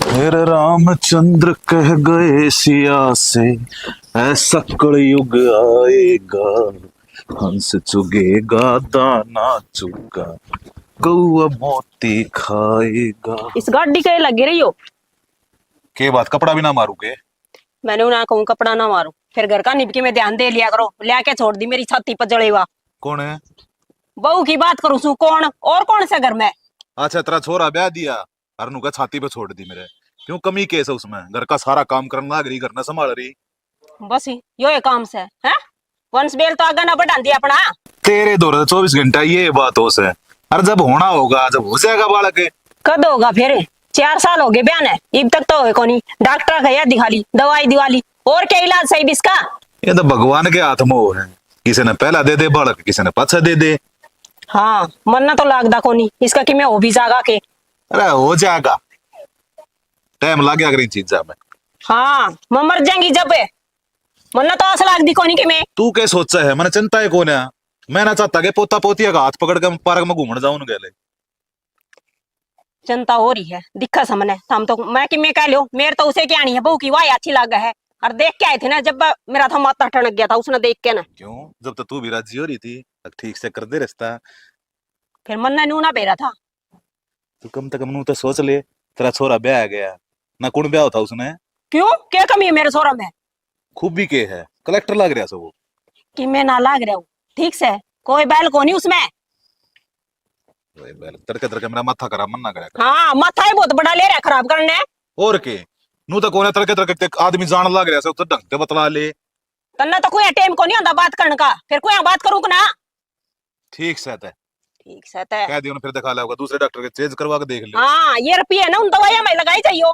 फिर रामचंद्र कह गए सिया से, ऐसा कलयुग आएगा, हंस चुगेगा दाना चुगा, कौआ मोती खाएगा। इस गाड़ी के लगी रही हो के बात कपड़ा भी ना मारूगे? मैंने उन्हें कहूँ कपड़ा ना मारो, फिर घर का निपके में ध्यान दे लिया करो। लेके छोड़ दी मेरी छाती पर जड़े हुआ। कौन है? बहू की बात करूँ सू कौन और कौन से घर में? अच्छा तेरा छोरा ब्याह दिया, अरनू का छाती पे छोड़ दी मेरे। क्यों कमी केस है उसमें? घर का सारा काम करना लग रही, घर ना संभाल रही। बस यो ये काम से है। वंश बेल तो आगे ना बढ़ा दिया अपना। तेरे दौर 24 घंटा ये बात हो से। अरे जब होना होगा, जब हो जाएगा बालक। कद होगा फिर? 4 साल हो गए बयान है, अब तक तो कोनी। डॉक्टर गया दिखा ली, दवाई दिवाली, और क्या इलाज सही भी इसका? ये तो भगवान के हाथ में हो है, किसी ने पहला दे दे बालक, किसी ने पाछा दे दे। हाँ मरना तो लागदा कोनी इसका कि मैं हो भी जागा के। अरे हो जाएगा, टाइम लग गया इन चीजा में। हाँ मैं मर जाएंगी जब मरना तो आस लाग दी कोनी कि मैं। तू क्या सोचा है? मैंने चिंता है कौन है? मैं ना चाहता कि पोता पोतिया का हाथ पकड़ के पार्क में घूमने जाऊं गए। जनता हो रही है दिखा सामने हम तो मैं कि मैं कह लो मेरे तो उसे क्या नहीं है, बहू की वाह अच्छी लग है। और देख के आए थे ना जब मेरा था माथा टनक गया था उसने देख के ना। क्यों? जब तो तू भी राजी हो रही थी, अब ठीक से कर दे रिश्ता। फिर मन नू ना बेरा था। तू कम तक नू तो सोच ले, तेरा छोरा ब्याह गया ना, कौन ब्याह था उसने? क्यों क्या कमी है मेरे सोरा में? खूबी के है, कलेक्टर लग रहा सब। कि मैं ना लाग रहा हूँ ठीक से? कोई बैल को नहीं उसमें। तड़के तड़के मेरा माथा खराब मन ना करे। हाँ माथा ही बहुत बड़ा ले रहा है खराब करने। और के नू तो कोने तड़के तड़के आदमी जान लग रहा सब, तो ढंग से बतला ले। तन्ना तो कोई टाइम को नहीं होता बात करने का, फिर कोई बात करूँ ना। ठीक से है, ठीक से है। कह दियो फिर दिखा लेगा दूसरे डॉक्टर के, चेंज करवा के देख ले। हाँ ये रुपये है ना उन दवाइयां में लगाई चाहिए,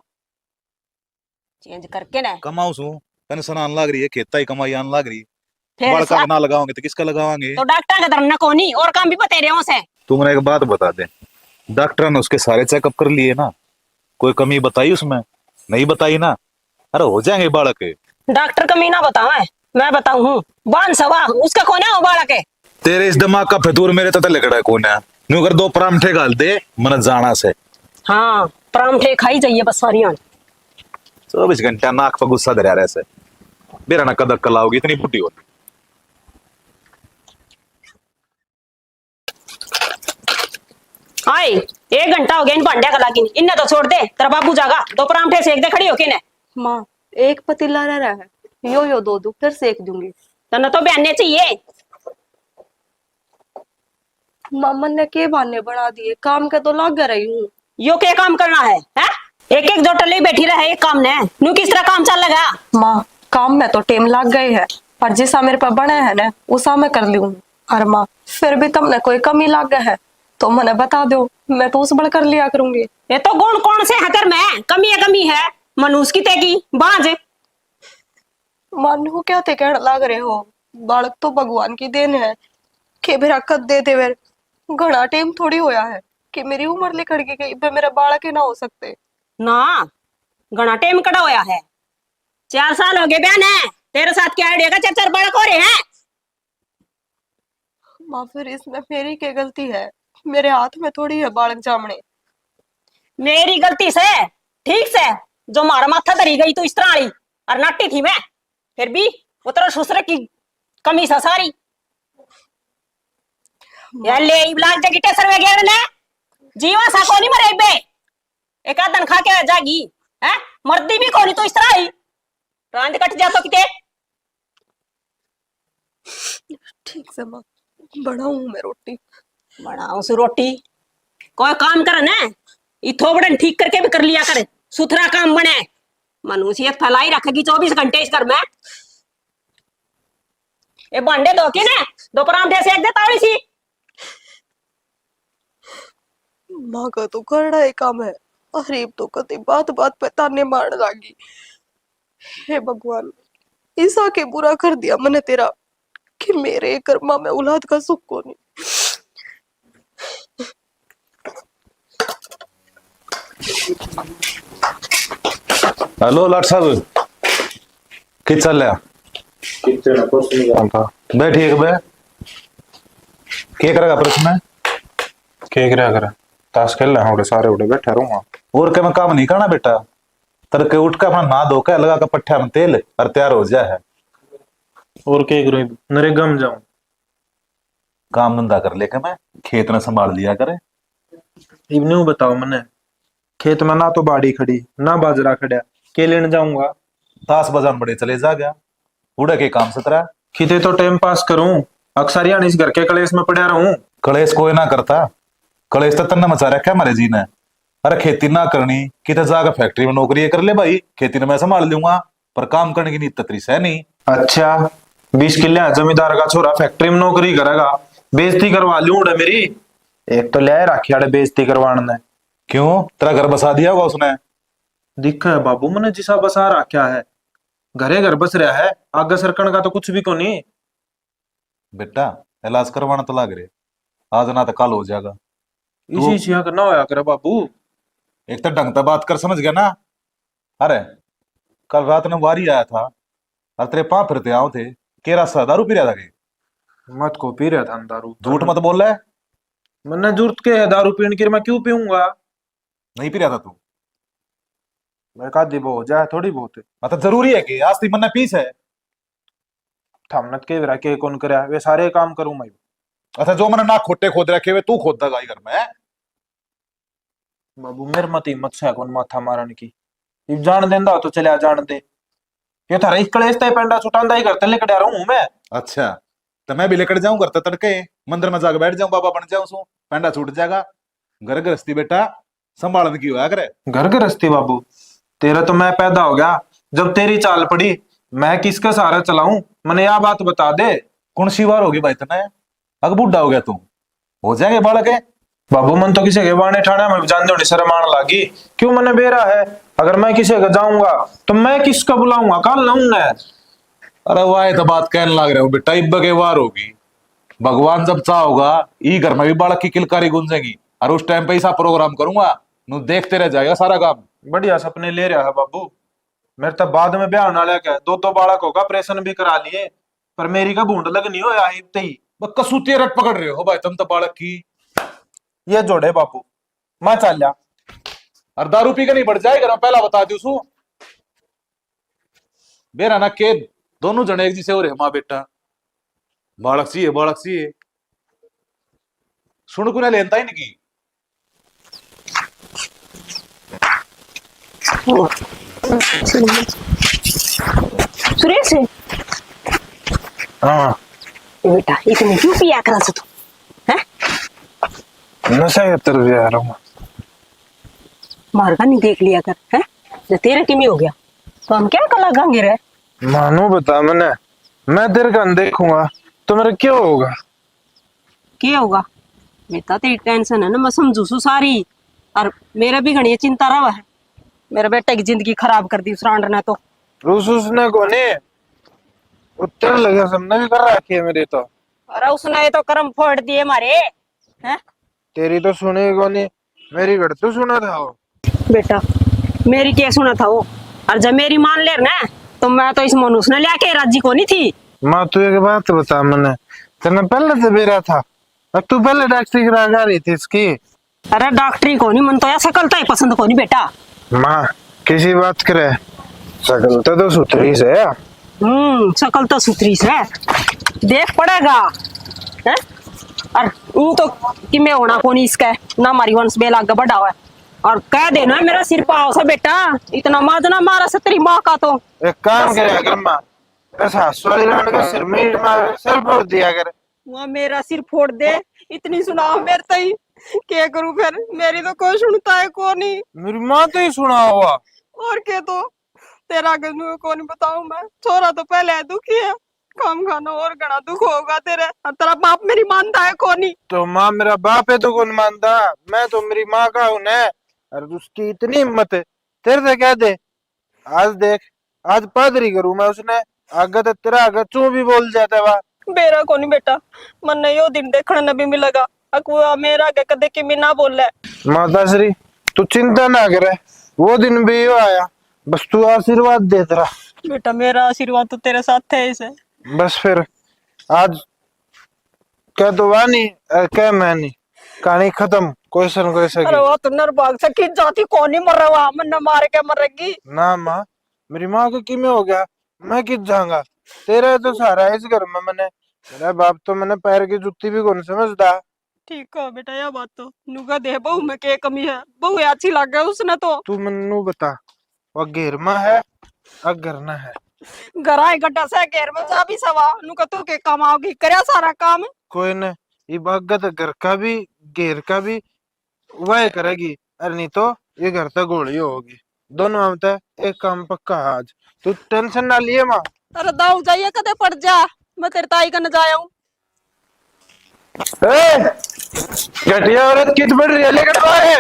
चेंज करके ना। कमाऊ सू पेंशन आने लग रही है, खेता ही कमाई आने लग रही। फिर बड़का ना लगाओगे तो किसका लगावांगे? तो डॉक्टर का धरना को नहीं और काम भी बता रहे हो से। तू मेरे एक बात बता दे, डॉक्टर ने उसके सारे चेकअप कर लिए ना? कोई कमी बताई उसमें? नहीं बताई ना? अरे हो जाएंगे बालक। डॉक्टर कमी ना बताओ मैं बताऊ हूँ। बान सवा उसका कौन है वो बालक है? तेरे इस दिमाग का फितूर मेरे तक लिखड़ा है कौन है? न्यू कर दो परांठे गाल दे मन जाना से। हाँ परांठे खाई जाइए बस सारी। 24 घंटा नाक पर गुस्सा धरा रहे से, मेरा ना कदक कलाओगी इतनी बुढ़ी हो। आई 1 घंटा हो गया इन भांड्या का लागी इन्हें तो छोड़ दे, तेरा बाबू जागा दो परांठे सेक दे खड़ी हो कि ने। माँ एक पतीला रह रहा है, यो दो दो फिर सेक दूंगी। तन्ना तो बहने चाहिए। मामा ने के बहाने बना दिए, काम के तो लग रही हूँ। यो क्या काम करना है? एक एक जो टली बैठी रहे एक काम ने नू किस तरह काम चल लगा? माँ काम में तो टेम लग गए है, पर जिसा मेरे पर बने है ना उसा मैं कर लूँ। और माँ फिर भी तुमने कोई कमी लग गए है तो मैंने बता दो, मैं तो उस बढ़ कर लिया करूंगी। ये तो गुण कौन से हकर में कमी है मनुष्य की तेगी बाज। मानू क्या थे कहने लग रहे हो? बालक तो भगवान की देन है कि मेरा कद दे दे वे। घना टेम थोड़ी होया है कि मेरी उम्र लिखड़ के गई पे मेरे बालक ही ना हो सकते। ना घना टेम कड़ा होया है, 4 साल हो गए बहन है तेरे साथ क्या आइडिया का चर बड़ा हो रहे हैं। माँ फिर इसमें मेरी क्या गलती है? मेरे हाथ में थोड़ी है बालक जामने। मेरी गलती से ठीक से जो मारा माथा धरी गई तो इस तरह आई और नाटी थी मैं, फिर भी वो तेरा ससुर की कमी सा सारी। यार ले इबलाज जगी टेसर में गया ने जीवा सा कोनी मरे बे, एक आध दिन खा के जागी है मर्दी भी कोनी तो इस तरह आई रांद कट जा तो किते। ठीक से माँ बनाऊं मैं रोटी? बनाओ सु रोटी, कोई काम कर ना इथोबड़न ठीक करके भी कर लिया कर, सुथरा काम बने। मनुष्यत फैलाई रखेगी 24 घंटे इस घर में। ये भांडे धो के ना दो परांठे सेक दे तावड़ी सी। माँ का तो करना ही काम है, अरे तो कभी बात बात पे ताने मारने लगी। हे भगवान ऐसा के बुरा कर दिया मैंने तेरा कि मेरे कर्मा में औलाद का सुख को नहीं। हेलो लाट साहब, कि चल रहा? बैठिए बे, के करेगा प्रश्न? के करा ताश खेल रहे हैं सारे उड़े बैठे रहूंगा। और क्या मैं काम नहीं करना बेटा? तड़के उठ के अपना नहा धो के लगा के पट्ठा में तेल और तैयार हो जाए है। और क्या करूं नरेगा में जाऊं? काम धंधा कर लेके मैं खेत न संभाल लिया करे। इवने बताओ मने, खेत में ना तो बाड़ी खड़ी ना बाजरा खड़ा, के लेने जाऊंगा? ताश बजान बड़े चले जा गया उड़े के काम से तरह। खिते तो टाइम पास करूं, अक्सर यानी इस घर के कलेश में पड़ा रहूं। कलेश कोई ना करता, कलेश तो तन्ने मचा रखा हमारे जी ने। अरे खेती ना करनी किते जाकर फैक्ट्री में नौकरी कर ले भाई, खेती ने मैं संभाल लूंगा, पर काम करने की नीयत तरी है नहीं। अच्छा 20 किले जमींदार का छोरा फैक्ट्री में नौकरी करेगा, बेइज्जती करवा लूं मेरी? एक तो ले रखिया बेइज्जती करवाने। क्यों, तेरा घर बसा दिया होगा उसने? दिखा है बाबू मैंने जिसा बसा रखा है, घरे घर बस रहा है, आगे सरकण का तो कुछ भी को नहीं। बेटा इलाज करवाना तो लाग रहे, आज ना तो कल हो जाएगा। इसी छिया करना होया करे बाबू। एक तो ढंग से बात कर, समझ गया ना? अरे कल रात में वारी आया था और तेरे पाँव फिरते आओ थे, केरा सा दारू पी रहा था। मत को पी रहा था दारू। झूठ मत बोल रहा है। मैंने जरूरत के है दारू पीने की, मैं क्यों पीऊंगा? नहीं पी रहा था तू? मैं का दी हो जाए थोड़ी बहुत। मतलब जरूरी है कि आज ती मन्ना पीस है? थमनत के विरा के कौन करे, वे सारे काम करूं मैं। अच्छा जो मैंने ना खोटे खोद रखे हुए तू खोद दगा घर में? बाबू मेरे मत हिम्मत से कौन माथा मारन की, इब जान देंदा तो चले जान दे। ये थारा इस कलेश ते पेंडा छुटांदा ही करते लेके आ रहा हूं मैं। अच्छा तो मैं भी लेकर जाऊं घर तड़के, मंदिर में जाकर बैठ जाऊं, बाबा बन जाऊं सू, पेंडा छूट जाएगा। घर गृहस्थी बेटा संभालन की होया करे। घर गृहस्थी बाबू, तेरा तो मैं पैदा हो गया जब तेरी चाल पड़ी, मैं किसका सहारा चलाऊं? मैंने यह बात बता दे। कौन सी बार होगी भाई इतना? अग बुढ़ा हो गया तू, हो जाएंगे बालक है। बाबू मन तो किसी के बाने ठाणे में जान दो शर्म आने लगी, क्यों मने बेरा है? अगर मैं किसी का जाऊंगा तो मैं किसका बुलाऊंगा? कल लाऊंगा। अरे वाह तो बात कहने लग रहे हो बेटा, इब्बा के वार होगी। भगवान जब चाहोगा ई घर में भी बालक की किलकारी गूंजेगी, और उस टाइम पे ऐसा प्रोग्राम करूंगा नु देखते रह जाएगा सारा काम। बढ़िया सपने ले रहा है बाबू। मेरे तो बाद में ब्याह होने लगा, दो बालक होगा, ऑपरेशन भी करा लिए, पर मेरी का बूंद लग नहीं होया ही। कसूती रट पकड़ रहे हो भाई तुम तो बालक की। ये जोड़े बापू मैं चल जा। और दारू पी के नहीं बढ़ जाएगा, पहला बता दू सू। बेरा ना के दोनों जने एक जिसे हो रहे माँ बेटा, बालक सी है बालक सी है। सुन को लेनता ही नहीं की। सुरेश हाँ बेटा इतनी क्यों पिया करा तू? हैं नशा के तरफ जा रहा हूँ। मारगा नहीं देख लिया कर, हैं जब तेरे टीमी हो गया तो हम क्या कला गांगे रे? मानो बता मैंने, मैं तेरे का देखूंगा तो मेरा क्या होगा? क्या होगा बेटा? तेरी टेंशन है ना, मैं समझू सू सारी, और मेरा भी घनी चिंता रहा है। मेरे बेटे की जिंदगी खराब कर दी उस रांड ने तो। उसने को नहीं उत्तर लगा, सबने भी कर रखी है मेरी तो। अरे उसने तो कर्म फोड़ दिए हमारे, हैं? तेरी तो सुनी को नहीं, मेरी घड़ तो सुना था वो। बेटा मेरी क्या सुना था वो? और जब मेरी मान ले ना तो मैं तो इस मनुष्य ने लेके राजी को नहीं थी। माँ तू एक बात बता मैंने, तेने पहले से बेरा था, अब तू पहले डॉक्टरी करा रही थी इसकी। अरे डॉक्टरी को नहीं, मन तो ऐसा सकलता है पसंद को नहीं बेटा। माँ किसी बात करे, सकलता तो सुथरी से है। शकल तो सुथरी से देख पड़ेगा, हैं? और तो कि मैं होना कौन इसका ना, हमारी वंश बेल आगे बढ़ा हुआ है। और कह देना मेरा सिर पाव सा बेटा, इतना माजना मारा से तेरी माँ का तो। एक काम करे अगर माँ ऐसा सोली राउंड के सिर में मार सर फोड़ दिया करे। वहाँ मेरा सिर फोड़ दे, इतनी सुनाओ मेरे तई, क्या करूं फिर? मेरी तो कोई सुनता है को नहीं। मेरी माँ तो ही सुना हुआ। और क्या तो तेरा कौन बताऊं मैं? छोरा तो पहले दुखी है, काम खाना और घना दुख होगा तेरे, और तेरा बाप मेरी मानता है को नहीं। तो माँ मेरा बाप है तो कौन मानता, मैं तो मेरी माँ का हूं ना। अरे उसकी इतनी हिम्मत है तेरे से कह दे, आज देख आज पादरी करूं मैं, उसने आगे तो तेरा आगे चू भी बोल जाता है। बेरा को नहीं बेटा, मन यो दिन देखने न भी मिलेगा, अकुआ मेरा आगे कदे कि मैं ना बोल रहा। माता श्री तू चिंता ना करे, वो दिन भी यो आया, बस तू आशीर्वाद देता रहा। बेटा मेरा आशीर्वाद तो तेरे साथ है इसे। बस फिर आज क्या तो वानी क्या मैं नहीं कहानी खत्म। क्वेश्चन अरे वो तो नरबाग से खींच जाती, कौन ही मर रहा, मन मार के मरेगी। ना माँ, मेरी माँ को किमें हो गया, मैं किस जाऊंगा। तेरा तो सहारा है इस घर में। मैंने मेरा बाप तो मैंने पैर की जुत्ती भी कौन समझदा। ठीक है बेटा, यह बात तो नुका दे, बहू में क्या कमी है, बहू अच्छी लग गई उसने तो। तू मन्नू बता, वह घेर में है अगर न है। गरा गड्ढा से घेर में जा भी सवा, नुका तू के कमाओगी, करे सारा काम। कोई न इबागत घर का भी घेर का भी वह करेगी, अरे नहीं तो ये घर तक गोली होगी। दोनों हम तो एक काम पक्का है आज। तू टेंशन ना लिए माँ। अरे दाऊ जाइए, कदे पड़ जा, मैं तेरे ताई का न जाया हूँ। घटिया औरत कित बढ़ रही है, लेकर तो आए।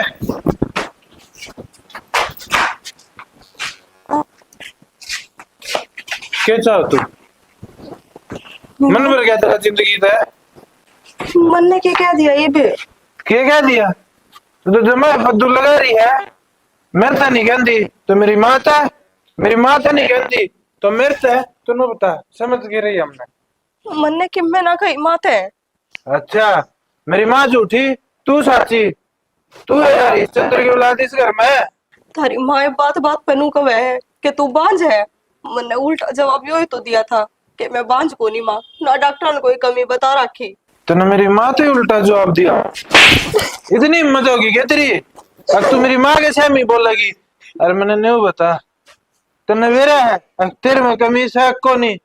क्या चाहो तू? मन भर गया तेरा जिंदगी था। मन ने क्या कह दिया ये बे? क्या कह दिया? तू तो जमा फद्दू लगा रही है। मैं तो नहीं कहती तो मेरी माँ था, मेरी माँ तो नहीं कहती तो मेरे से। तूने बता, समझ गई रही हमने। मन ने कि मैं ना कही मात है। अच्छा, मेरी माँ झूठी तू साची। तू है यार इस चंद्र की औलाद इस घर में। थारी माँ बात बात पे नू कवे है कि तू बांझ है। मन ने उल्टा जवाब यो ही तो दिया था कि मैं बांझ को नहीं माँ, ना डॉक्टर ने कोई कमी बता रखी। तूने मेरी माँ तो उल्टा जवाब दिया। इतनी हिम्मत होगी क्या तेरी? अब तू मेरी माँ के सहमी बोलेगी। अरे मैंने नहीं बता, तूने मेरा है अब तेरे में कमी से को नहीं।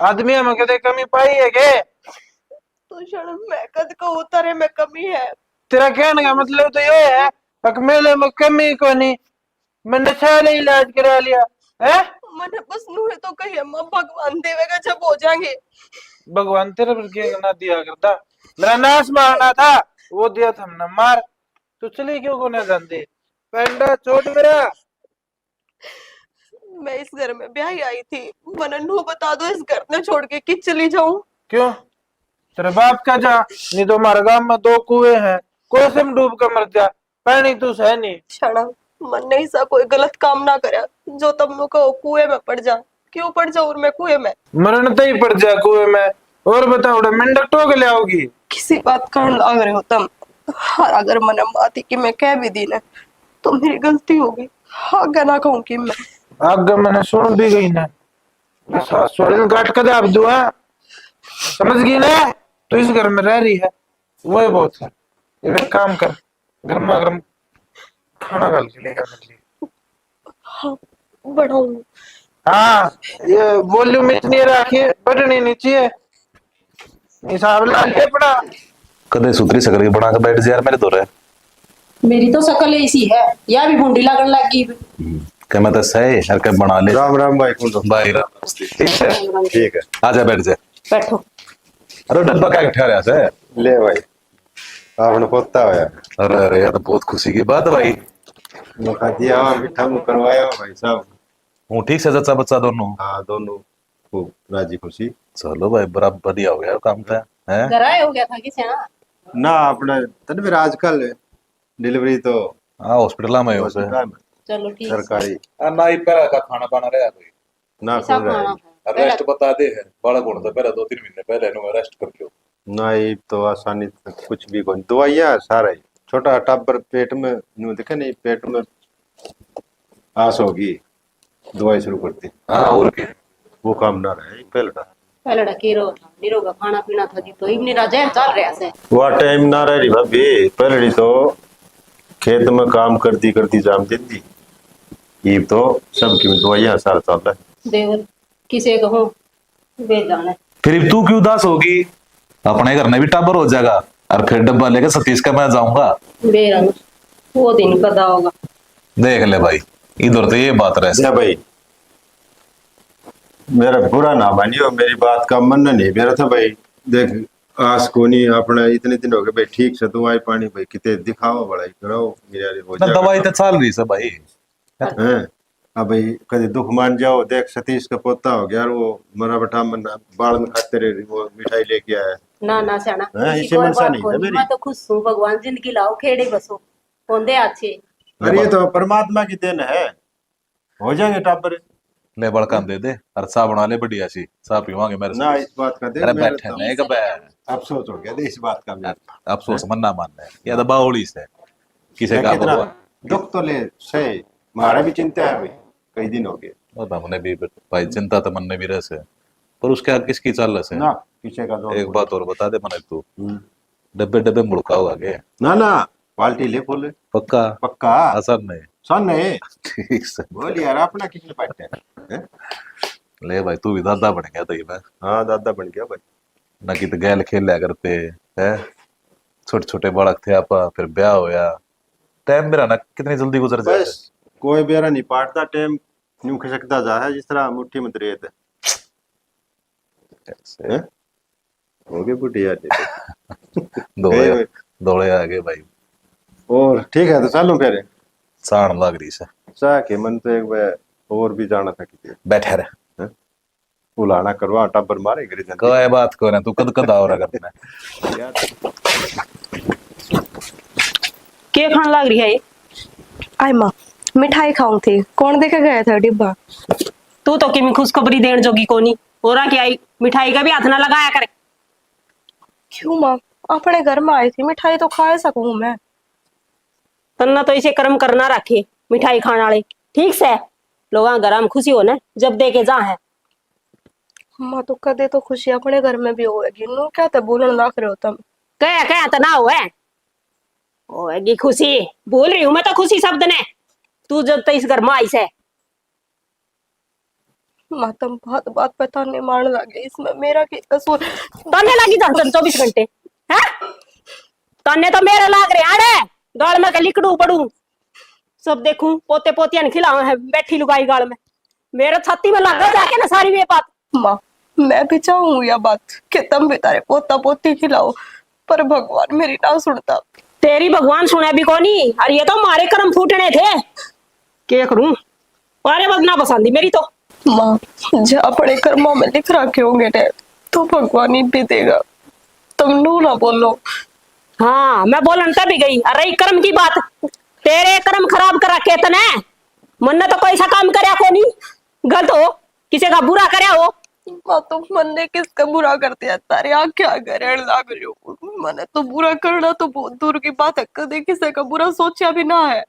आदमी में कदे कमी पाई है के? तो क्षण मैं कद को उतरे में कमी है। तेरा कहने का मतलब तो ये है अब मेले में कमी को नहीं। मैंने सारे इलाज करा लिया है। मैंने बस नू है तो कही माँ, भगवान देवेगा जब हो जाएंगे। भगवान तेरे पर क्या ना दिया करता। मेरा नाश मारना था, वो दिया था हमने मार। तू चली क्यों को नहीं जानती? पेंडा छोड़ मेरा। मैं इस घर में ब्याही आई थी, मैंने नू बता दो इस घर ने छोड़ के कि चली जाऊं। क्यों? तेरे बाप का जा, नहीं तो हमारे गांव में 2 कुएं हैं, कोई से डूब कर मर जा। पानी तू सह नहीं। क्षण मन ने ऐसा कोई गलत काम ना करा जो तुम लोग कहो कुएं में पड़ जा। क्यों पड़ जाऊं मैं कुएं में? मरण तो ही पड़ जा कुएं में। और बताओ मेंढक टोक ले आओगी? किसी बात का लाग रहे हो तुम। और अगर मन बात कि मैं कह भी दी ना तो मेरी गलती होगी। आगे ना कहूं कि मैं। आगे मैंने सुन भी गई ना, सासुर काट कर आप दुआ समझ गई ना। तो इस घर में रह रही है वही बहुत है। एक काम कर, गर्मा गर्म खाना डाल के लेकर मेरे लिए। हाँ बढ़ाऊं। हाँ, ये वॉल्यूम इतनी रखिए, बटनी नीचे है, हिसाब ला के पड़ा। कदे सुतरी सकल की बना के बैठ जा यार मेरे तो रहे। मेरी तो शकल ऐसी है, या भी भूडी लगन लगी। क्या मैं तो सही हर के बना ले। राम राम भाई कुंडो। भाई राम ठीक है, ठीक है, आजा बैठ जा। बैठो। अरे डब्बा क्या ठहरा से? ले भाई आपने पोता होया। अरे अरे यार, तो बहुत खुशी की बात है भाई। मुखा दिया और मिठा मुंह करवाया हो भाई साहब। हूँ ठीक से जच्चा बच्चा दोनों? हाँ दोनों खूब राजी खुशी। चलो भाई, बराबर बढ़िया हो गया काम था है। गराय हो गया था किसी ना अपने तन फिर आजकल डिलीवरी तो हाँ हॉस्पिटल में हो से। हॉस्पिटल में चलो ठीक सरकारी ना ही पहला का खाना पाना रहा कोई ना ऐसा खोल रहा खाना है। है। रेस्ट बता दे है बड़ा गुण था पहले 2-3 महीने पहले नु रेस्ट कर लो। ना ही तो आसानी से कुछ भी कोई दवाइयाँ सारा ही छोटा टाबर पेट में न्यू देखे नहीं, पेट में आस होगी दवाई शुरू करती। हाँ और क्या। वो काम ना रहे पहले पहले डकीरो था, निरोगा खाना पीना था जी, तो इतनी राजें चल रहा से। वह टाइम ना रही भाभी। पहले तो खेत में काम करती जाम देती। ये तो सबकी दवाइयाँ सारा चल रहा है। देवर किसे कहो वे जाने। फिर तू क्यों उदास होगी? अपने घर में भी टाबर हो जाएगा और फिर डब्बा लेकर सतीश का मैं जाऊंगा। बेरंग वो दिन कदा होगा। देख ले भाई, इधर तो ये बात रहे। अच्छा भाई मेरा बुरा ना मानियो, मेरी बात का मन नहीं मेरा था भाई। देख आस को नहीं अपने इतने दिन हो गए भाई, ठीक से दवाई पानी भाई कितने दिखाओ बड़ाई कराओ मेरे हो ना दवाई तो चल रही है भाई। हैं। अब भाई कभी दुख मान जाओ। देख सतीश का पोता हो गया, वो मरा बटा मन बाल में खाते रहे, वो मिठाई लेके आया। ना ना सना हाँ, किसी इसे को मनसा बात नहीं को है नहीं, मेरी। मैं तो खुश हूँ, भगवान जिंदगी लाओ खेड़े बसो होंदे अच्छे। अरे ये तो परमात्मा की देन है, हो जाएंगे टाबर। ले बड़का दे दे और चाह बना ले बढ़िया सी, चाह पीवांगे मेरे ना से। इस बात का दे, अरे मेरे बैठे तो नहीं कब अफसोस हो गया दे इस बात का मेरे। अफसोस मन्ना मानना है या तो बावली से किसे का कितना भगवान। दुख तो ले सही, हमारा भी चिंता है भाई, कई दिन हो गए और हमने भी भाई चिंता तो मन ने भी रह से, पर उसके आगे किसकी चाल से। ना पीछे का जोर एक बात और बता दे मने तू, हम्म। डब्बे डब्बे मुड़का हुआ आगे ना ना पाल्टी ले बोले पक्का पक्का असर नहीं। सन है। ठीक से बोल यार अपना किसने बैठते हैं? ले भाई तू भी दादा बन गया तो ये मैं हाँ दादा बन गया भाई। ना कि तो गैल खेल लिया करते है, छोटे छोटे बालक थे आपा, फिर ब्याह होया, टाइम मेरा ना कितनी जल्दी गुजर जाए। बस कोई बेरा नहीं पाटता टाइम, यूं खिसकता जा है जिस तरह मुट्ठी में रेत है। हो गए बुढ़ी यार दौड़े गए। दौड़े आगे भाई, और ठीक है तो चलो फिर, साण लग रही से। चाह के मन तो एक बार और भी जाना था किसी बैठे रहे बुलाना करवा टब्बर मारे गिर जाते कोई बात को ना, तू कद कद आवरा करना यार। के खान लग रही है ये? आय माँ मिठाई खाऊं थी, कौन देके गया था डिब्बा? तू तो किमी खुशखबरी देने जोगी कोनी होरा क्या आई, मिठाई का भी हाथ ना लगाया करे। क्यों माँ, अपने घर में आई थी, मिठाई तो खा सकूं मैं। तन्ना तो इसे कर्म करना रखे मिठाई खाने वाले, ठीक से लोग घर में खुशी हो ना जब दे के जा है। माँ तो कदे तो खुशी अपने घर में भी होएगी, नो क्या तो बोलने लग रहे हो तुम। क्या क्या तो ना हुआ होएगी खुशी, बोल रही हूं मैं तो खुशी शब्द ने, तू जब तक इस घर में आई से। माँ तुम बात बात पे ताने मारने लगे, इसमें मेरा क्या कसूर? ताने लगी जान 24 घंटे है, ताने तो मेरे लाग रहे आड़े, गाल में लिकड़ू पड़ू सब देखूं, पोते पोतियां खिलाओ है बैठी लुगाई गाल में, मेरे छाती में लग जाके ना सारी वे बात। माँ मैं भी चाहूँ यह बात कि तुम भी तारे पोता पोती खिलाओ, पर भगवान मेरी ना सुनता। तेरी भगवान सुने भी कोनी, और ये तो हमारे कर्म फूटने थे, क्या करूं पारे बदना पसंदी मेरी तो। माँ जो अपने कर्मों में लिख रखे होंगे ने तो भगवान ही भी देगा, तुम नू ना बोलो। हाँ मैं बोलन तभी गई, अरे कर्म की बात, तेरे कर्म खराब करा के तने, मन ने तो कोई सा काम करया को नहीं, गलत हो किसी का बुरा करया हो। माँ तुम मन ने किसका बुरा करते हैं, तारे आँख क्या करे लाग रही हो, मैंने तो बुरा करना तो बहुत दूर की बात है, कभी किसी का बुरा सोचा भी ना है।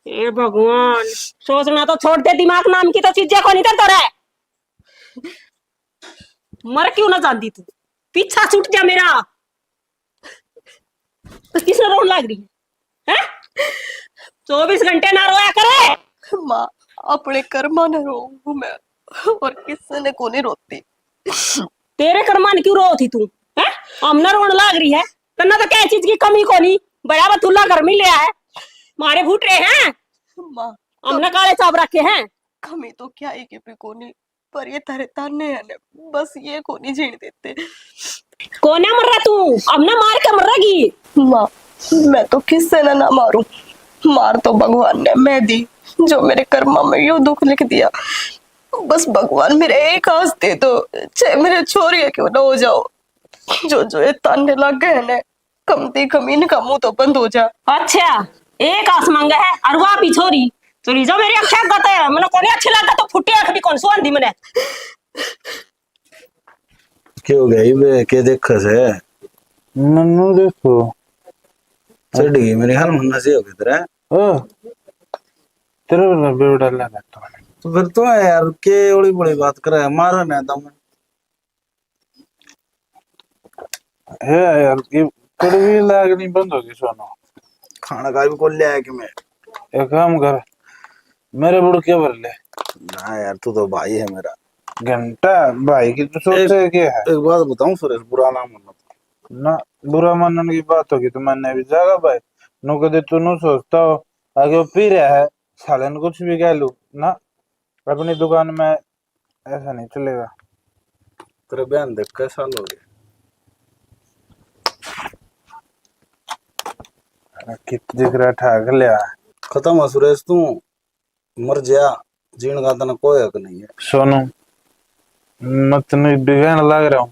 ए भगवान, सोचना तो छोड़ दे, दिमाग नाम की तो चीजें को नहीं करता रहे, मर क्यों ना जानती तू, पीछा छूट गया मेरा तो किसने रोन लग रही है? 24 घंटे ना रोया करे। माँ अपने कर्मा ने रो मैं, और किसी ने को नहीं रोती। तेरे कर्मान क्यों रो थी तू है, हमने रोन लाग रही है, तन्ना तो क्या चीज की कमी को नहीं, बड़ा बतुल्ला घर में ले आया, मारे फूट रहे हैं, माँ हमने काले चाप रखे हैं। कमी तो क्या ही के को नहीं, पर ये तारे ताने हैं ने, बस ये को नहीं झेल देते। कोने मर रहा तू, हमने मार के मर रही। माँ मैं तो किससे ना मारूं, मार तो भगवान ने मैं दी, जो मेरे कर्मा में यूं दुख लिख दिया, बस भगवान मेरे एक आस दे दो, चाहे मेरे छोरी क्यों ना हो जाओ, जो जो ये ताने लग गए ने, कमती कमीन का मुंह तो बंद हो जा। अच्छा एक आस मांगा है और वह भी छोरी चोरी जो मेरी अक्षा गता है, मैंने कोने अच्छी लगा तो फुटी आंख भी कौन सो आंधी मैंने। क्यों गई बे के देखा से नन्नू देखो चढ़ गई मेरे ख्याल में नशे हो गए तेरे। ओ तेरे वाला बेवड़ा लगा तो फिर तो है यार के बड़ी बड़ी बात करे मारो ना तुम है यार, ये कड़वी लागनी बंद होगी सोनो। खाना का भी कोल ले आया कि मैं एक काम कर, मेरे बुड़ के भर ले ना यार तू तो भाई है मेरा। घंटा भाई की तो सोचे क्या है। एक बात बताऊं सुरेश बुरा ना मानना ना बुरा मानने की बात होगी तो मैंने भी जागा भाई, नु कदे तू नु सोचता हो आगे वो पी रहा है साले ने कुछ भी कह लू ना, अपनी दुकान में ऐसा नहीं चलेगा। तेरे बहन देख कैसा हो गया कित दिख रहा ठाक लिया खत्म हो सुरेश तू मर जा जीण का तना कोई हक नहीं है। सोनू मैं तेन बिगड़ने लग रहा हूँ,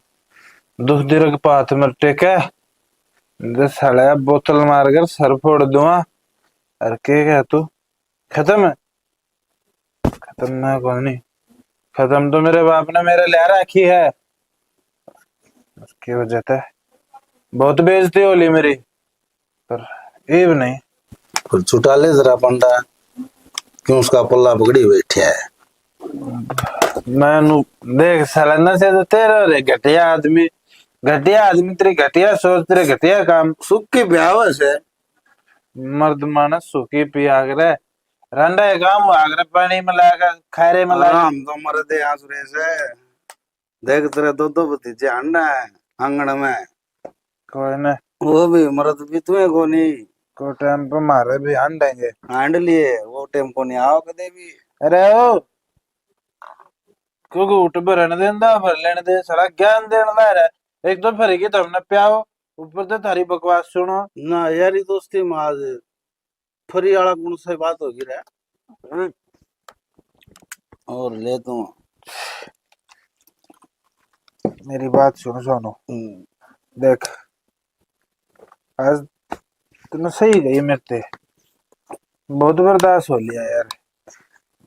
दुख दिर के पाथ में टेका साला बोतल मार कर सर फोड़ दूंगा। अरे क्या तू खत्म है, खत्म ना कोई नहीं, खत्म तो मेरे बाप ने मेरे ले रखी है, उसकी वजह से बहुत बेइज्जती होली मेरी, पर इब नहीं। फिर छुटा ले जरा पंडा, क्यों उसका पल्ला पकड़ी बैठे है। मैं देख सालाना से तो तेरा रे घटिया आदमी, घटिया आदमी, तेरी घटिया सोच, तेरे घटिया काम। सुख की ब्याह से मर्द मानस सूखी पिया करे, रंडा काम आगरे पानी में लाकर खारे में लगा। हम तो मर दे यहाँ सुरेश है। देख तेरे दो भतीजे अंडा है आंगन में, कोई न, वो भी मरद भी तुम्हें को नहीं को टाइम पे मारे भी हान देंगे। हांड लिए वो टेम्पो नहीं आओ कदे भी। अरे ओ क्योंकि उठ पर रहने देंदा, भर लेने दे, साला ज्ञान देने ला रहा है। एक तो फरेगी तो हमने प्याओ, ऊपर से थारी बकवास सुनो। ना यारी दोस्ती में आज फरी वाला गुण से बात होगी रे। और ले तू मेरी बात सुनो सोनू, देख आज तूने सही गई मेरे ते, बहुत बर्दाश्त हो लिया यार,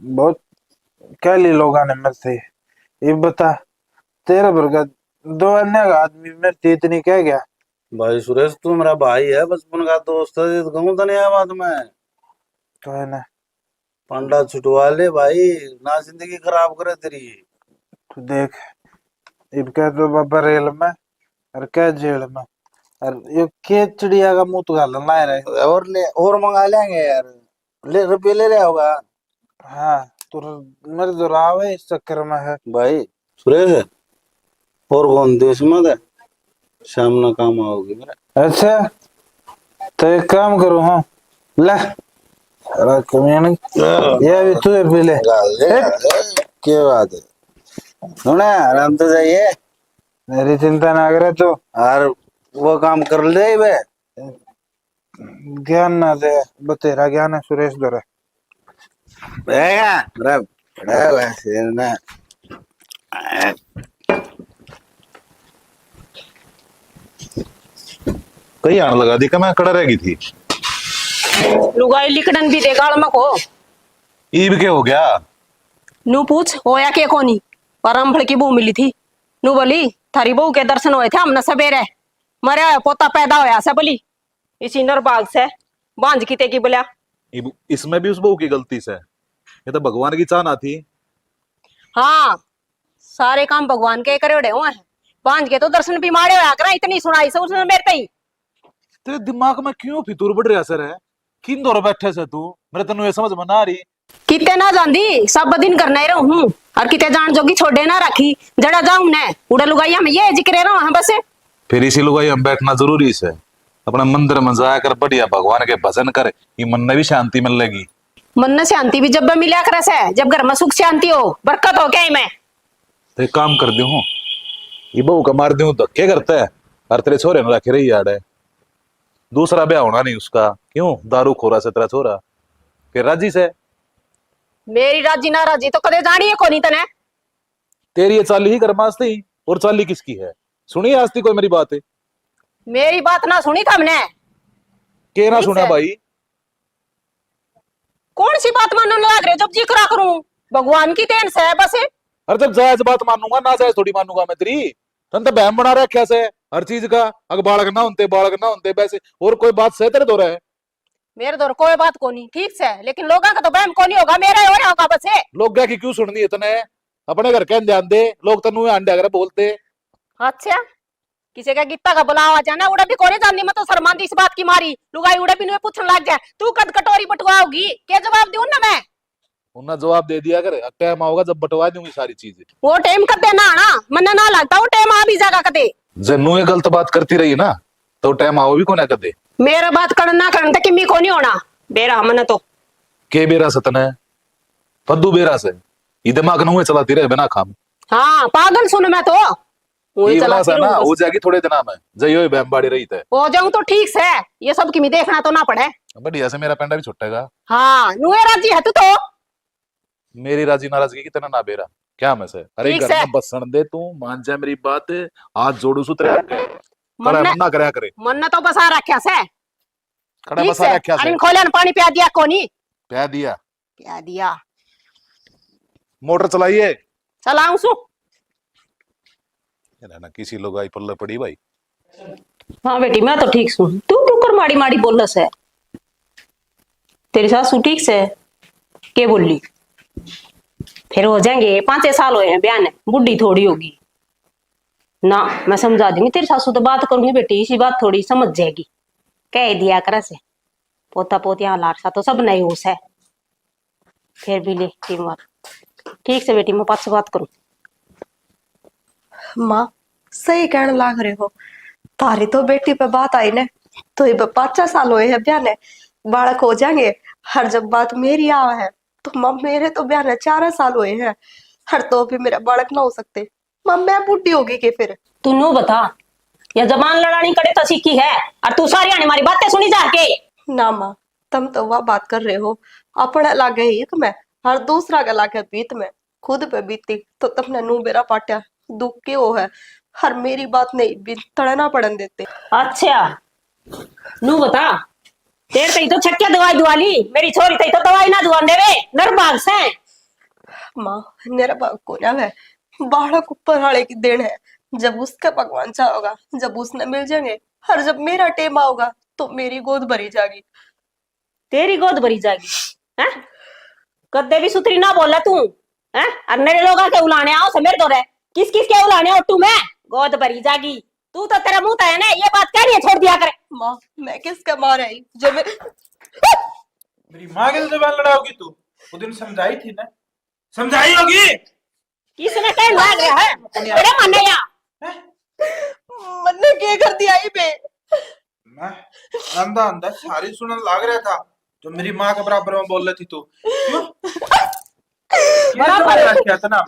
बहुत क्या ली लोगों ने मेरे से। ये बता, तेरे बरगद दो अन्य आदमी मेरे ते इतनी कह गया। भाई सुरेश तू मेरा भाई है, बचपन का दोस्त है, कहूँ तो नहीं है बात में। तो है ना, पंडा छुटवा ले भाई, ना जिंदगी खराब करे तेरी। तू देख इब क्या तो बाबा रेल में और क्या जेल में, और ये के चिड़िया का मुंह तो गालन ला रहे। और ले और मंगा लेंगे यार, ले रुपये ले रहा होगा। हाँ तो मेरे तो राव है इस चक्कर में है। भाई सुरेश और कौन देश में है, शाम ना काम आओगी मेरा। अच्छा तो एक काम करो, हाँ ले सारा कमीने ये भी तू भी ले। क्या बात है, सुना आराम से जाइए, मेरी चिंता ना करे तो, और वो काम कर ले बे। ज्ञान ना दे, बतेरा ज्ञान है सुरेश दर। बेगा मेरा बड़ा वैसे ना कहीं आने लगा दी, मैं कड़ा रह गई थी। लुगाई लिखड़न भी दे गाल मको। ईब के हो गया? नू पूछ होया के कोनी, पर अंभड़ की बहू मिली थी। नू बोली थारी बहू के दर्शन हुए थे हमने सवेरे, मरे होया पोता पैदा होया से बोली, इसी नरबाग से बांझ की ते की बोलिया। इसमें भी उस बहू की गलती से, ये तो भगवान की चाहना थी। हाँ सारे काम भगवान के करे हुए हैं, बांझ के तो दर्शन भी मारे होया करा, इतनी सुनाई से उसने मेरे तई। तेरे दिमाग में क्यों फितूर बढ़ रहा सर है? किन दौर बैठे से तू, मेरे तेन ये समझ में ना आ रही। किते ना जांदी सब दिन करना ही रहूं हूं, और किते जान जोगी छोड़े ना रखी, जड़ा जाऊं ने उड़ा लुगाई हम ये जिक्र रहा हूं बस। फिर इसी लुगाई हम बैठना जरूरी से, अपने मंदिर में जाकर बढ़िया भगवान के भजन कर, ये मन में भी शांति मिलेगी। मन में शांति भी जब मिला करे से, जब घर में सुख शांति हो बरकत हो क्या मैं। तो एक काम कर दू, ये बहू का मार दू धक्के करता है, और तेरे छोरे ने रखे रही याद है, दूसरा ब्याह होना नहीं उसका। क्यों दारू खोरा से तेरा छोरा, फिर राजी से। मेरी राजी ना राजी तो कदे जानी है कोनी तने। तेरी ये चाली ही कर्मास्ती, और चाली किसकी है? सुनी आस्ती कोई मेरी बात है? मेरी बात ना सुनी तुमने? के ना ठीक सुना है। भाई? कौन सी बात मानने लग रहे हो? जब जिक्र करूं भगवान की देन से बस। अरे जब जायज बात मानूंगा, ना जायज थोड़ी मानूंगा मैं तेरी। तन तो बहम बना रखा से हर चीज का, अगर बालक ना होते वैसे, और कोई बात से तेरे दो रहा है। मेरे दौर कोई बात कोनी ठीक से, लेकिन लोगों का तो बहम कोनी होगा, मेरा हो रहा होगा बस। लोग क्या की क्यों सुननी है तने? अपने घर के ध्यान दे, लोग तनु अंडे अगर बोलते। अच्छा किसी का गीता का बुलावा जाना उड़ा भी कोने जाननी, मैं तो शर्मांदी इस बात की मारी लुगाई उड़ा भी नहीं पूछने लग जाए, तू कद कटोरी बटवाओगी क्या जवाब दूं ना मैं? उन्हें जवाब दे दिया कर, टाइम आओगा जब बंटवा दूंगी सारी चीजें। वो टाइम कर देना ना, मन्ना ना लगता वो टाइम आ भी जाएगा कदे। जन्नू ये गलत बात करती रही ना, तो टाइम आओ भी कोने कर दे। मेरा बात करना करना कि मी को नहीं होना बेरा हमने तो। के बेरा सतन है फद्दू बेरा से, ये दिमाग न हुए चलाती रहे बिना खाम। हाँ पागल सुन मैं तो वही चलाती ना रहूं हो बस। जाएगी थोड़े दिन में, जइयो बैम्बाड़ी रही थे। हो जाऊं तो ठीक से, ये सब की मी देखना तो ना पड़े। बढ़िया से मेरा पेंडा भी छुटेगा। हाँ नुए राजी है तू तो। मेरी राजी नाराजगी की तना ना बेरा क्या मैं से। अरे ठीक घर से। में बसन दे तू, मान जा मेरी बात, आज जोड़ू सुतरे मन ना करया करे। मन तो बसा रखा से खड़ा ठीक बसा से। रखा से। अरे खोले पानी पिया दिया कोनी? प्या दिया। पिया दिया। मोटर चलाइए। चल आऊं सु। ना किसी लोग आई पल्ले पड़ी भाई। हाँ बेटी मैं तो ठीक सुन, तू क्यों कर माड़ी माड़ी बोलस है? तेरी सासू ठीक से के बोली? फिर हो जाएंगे 5 साल हुए हैं ब्याह ने, बुढ़ी थोड़ी होगी ना। मैं समझा दूंगी तेरी सासू तो बात करूंगी बेटी, इसी बात थोड़ी समझ जाएगी। कह दिया कर से पोता पोतिया लारसा तो सब नहीं होश है। फिर भी ले टीम वर्क ठीक से बेटी, मैं पास से बात करूं। माँ सही कहने लाग रहे हो, तारी तो बेटी पे बात आई ने तो ये 5 साल हुए हैं ब्याह ने, बालक हो जाएंगे। हर जब बात मेरी आवा है तो माँ मेरे तो ब्याह ने 4 साल हुए हैं, हर तो भी मेरा बालक ना हो सकते। माँ मैं बूढ़ी होगी के फिर? तू नो बता, या जबान लड़ानी करे तो सीखी है और तू सारी आने हमारी बातें सुनी जाके। ना माँ तुम तो वह बात कर रहे हो अपने लागे हित में, हर दूसरा के लागे बीत में, खुद पे बीती तो तुमने नू बेरा पाटिया दुख के वो है, हर मेरी बात नहीं भी तड़ना पड़न देते। अच्छा नू बता, तेरे तई तो छक्के दवाई दुआ ली, मेरी छोरी तई तो दवाई ना दुआ देवे नरभाग से। माँ मेरा बाप को ना है, बालक ऊपर वाले की देन है, जब उसका भगवान चाहोगा जब उसने मिल जाएंगे, हर जब मेरा टेम आओगा तो मेरी गोद भरी जाएगी। तेरी गोद भरी जाएगी हैं? कदे भी सुथरी ना बोला तू हैं? और मेरे लोग के उलाने आओ समेर तो रहे, किस किस के उलाने हो तू? मैं गोद भरी जागी, तू तो तेरा मुंह है ना, ये बात कह रही है छोड़ दिया करे। माँ मैं किसका मार आई जो मैं मेरी माँ के जबान लड़ाओगी तू? वो दिन समझाई थी ना, समझाई होगी। किसने कह लाग रहा है बड़े मने या मैंने क्या कर दिया ये पे? मैं अंधा अंधा सारी सुनने लग रहा था जो मेरी माँ के बराबर में बोल रही थी तू। क्यों? बराबर है। क्या था ना,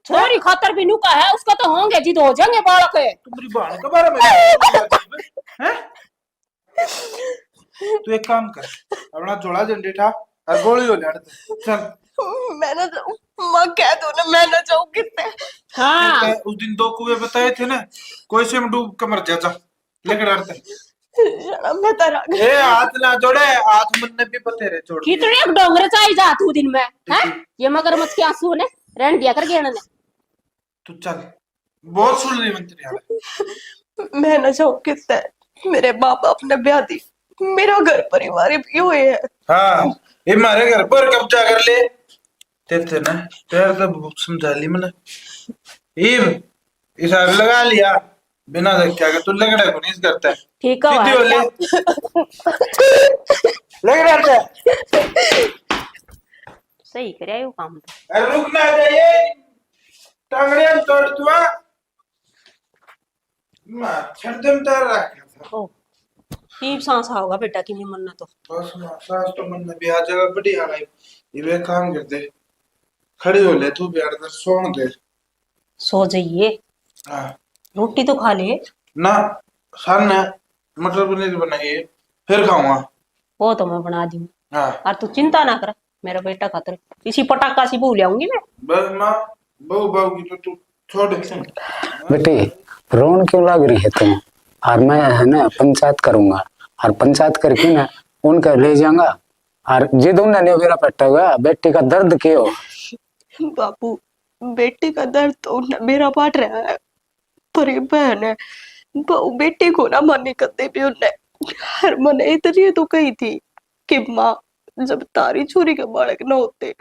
छोरी खातर भी नुका है उसका तो होंगे जिद हो जाएंगे बालक है। तू मेरी बहन के बारे में हैं? तू एक काम कर, अपना जोड़ा झंडे उठा और गोली हो लड़ चल। मैं ना जाऊं, माँ कह दो ना मैं ना जाऊं कितने। हाँ उस दिन 2 कुएं बताए थे ना, कोई से में डूब के मर जा लेकर डरते। शर्म में तरा ए हाथ ना जोड़े, हाथ मन भी बतेरे छोड़ दिए। कितने डोंगरे चाहिए जा तू दिन में हैं? ये मगरमच्छ के आंसू ने रहन दिया कर गेण ने। तू चल, बहुत सुन रही मंत्री यार। मैं ना जाऊं कितने, मेरे बाप अपने ब्याह दी, मेरा घर परिवार भी हुए है। हाँ ये हमारे घर पर कब्जा कर ले तेरे ना, तेरे तो समझा ली मैंने। ईब इशारा लगा लिया बिना देखे, अगर तू लगड़ा को नहीं करता है ठीक है सीधी हो ले लगड़ा है। सही करे वो काम तो। अरे रुक ना जाइए, टांगड़ियां तोड़ तू मां छड़दम तर रखा था। ओ ठीक सांसा होगा बेटा की मन्ना तो। बस ना सास तो मन में ब्याह जगह बड़ी आ गई, ये वे काम कर दे, खड़ी हो ले तू ब्याह कर सोन दे। सो जाइए, हाँ रोटी तो खा ले। ना सन है, मटर पनीर बनाइए फिर खाऊंगा। वो तो मैं बना दूं हाँ और तू चिंता ना कर, मेरा बेटा खातर इसी पटाखा सी भूल आऊंगी मैं। बस माँ बहू बहू की तो तू छोड़। बेटी रोन क्यों लग रही है तुम? और मैं है ना पंचायत करूंगा, और पंचायत करके ना उनका ले जाऊंगा, और जिद उन्होंने मेरा पट्टेगा बेटी का दर्द क्यों? बापू बेटी का दर्द तो मेरा पाट रहा है, पर ये बहन है बहू बेटी को ना माने करते भी उन्हें, हर मन इतनी तो कही थी कि माँ जब तारी छोरी के बालक न होते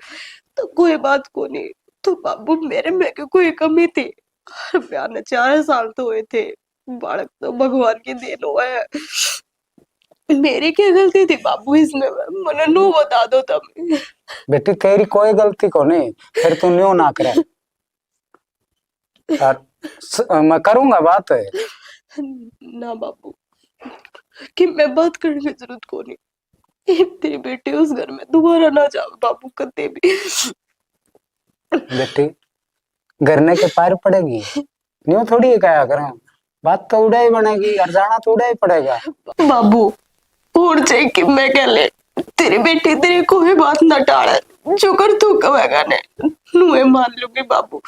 तो कोई बात को नहीं, तो बाबू मेरे में क्यों कोई कमी थी? हर ब्याह ने 4 साल तो हुए थे, बालक तो भगवान की देन हुआ है, मेरी क्या गलती थी बाबू इसमें? मने नो बता दो तुम। बेटी तेरी कोई गलती को नहीं, फिर तू न्यू ना करे, और मैं करूंगा बात है। ना बाबू कि मैं बात करने की जरूरत को नहीं, तेरी बेटी उस घर में दोबारा ना जाओ बाबू कते भी। बेटी गरने के पार पड़ेगी, न्यू थोड़ी कहा करें, बात तो उड़ा ही बनेगी और जाना तो उड़ा ही पड़ेगा। बाबू और चाहिए कि मैं कह ले, तेरी बेटी तेरी कोई बात ना टाले, जो कर तू कहेगा ने नुए मान लूंगी बाबू,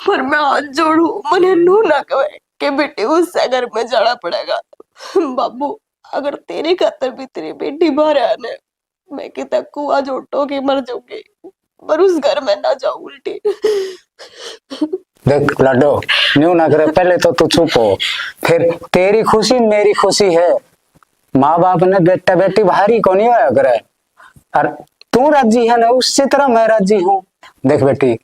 पर मैं हाथ जोड़ू मने नू ना कहे कि बेटी उससे घर में जाना पड़ेगा। बाबू अगर तेरी खातर भी तेरी बेटी बाहर है ने, मैं कितना कुआ जोटो की मर जाऊंगी, पर उस घर में ना जाऊं उल्टी। देख लाडो, न्यू ना करे, पहले तो तू चुप हो, फिर तेरी खुशी मेरी खुशी है। माँ बाप ने बेटा बेटी भारी को नहीं होया करे, और तू राजी है ना उससे तरह मैं राजी हूँ। देख बेटी,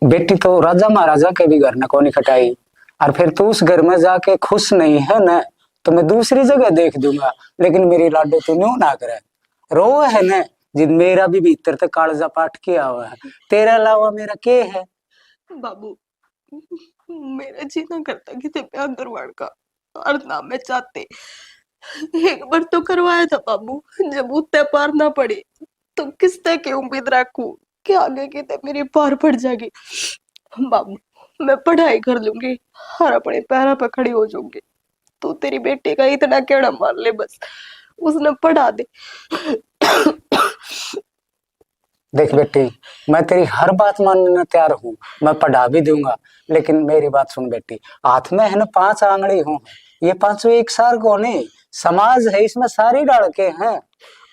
बेटी तो राजा महाराजा के भी घर न को नहीं खटाई, और फिर तू उस घर में जाके खुश नहीं है ना तो मैं दूसरी जगह देख दूंगा। लेकिन मेरी लाडो तू न्यू ना करे, रो है ना जिद मेरा भी भीतर तक कालजा पाट किया हुआ है, तेरे अलावा मेरा के है। बाबू, मेरा जी ना करता कि ते प्यार करवाने का, और ना मैं चाहते। एक बार तो करवाया था बाबू, जब उत्ते पार ना पड़ी तो किसते की उम्मीद रखूं कि आगे की ते मेरी पार पड़ जाएगी। बाबू, मैं पढ़ाई कर लूंगी और अपने पैरों पर खड़ी हो जाऊंगी। तू तेरी बेटी का इतना केड़ा मार ले, बस उसने पढ़ा दे। देख बेटी, मैं तेरी हर बात मानने तैयार हूँ, मैं पढ़ा भी दूंगा, लेकिन मेरी बात सुन बेटी, हाथ में है ना 5 आंगली हूँ, ये पांचों एक सार को नहीं, समाज है इसमें सारी डाल के हैं।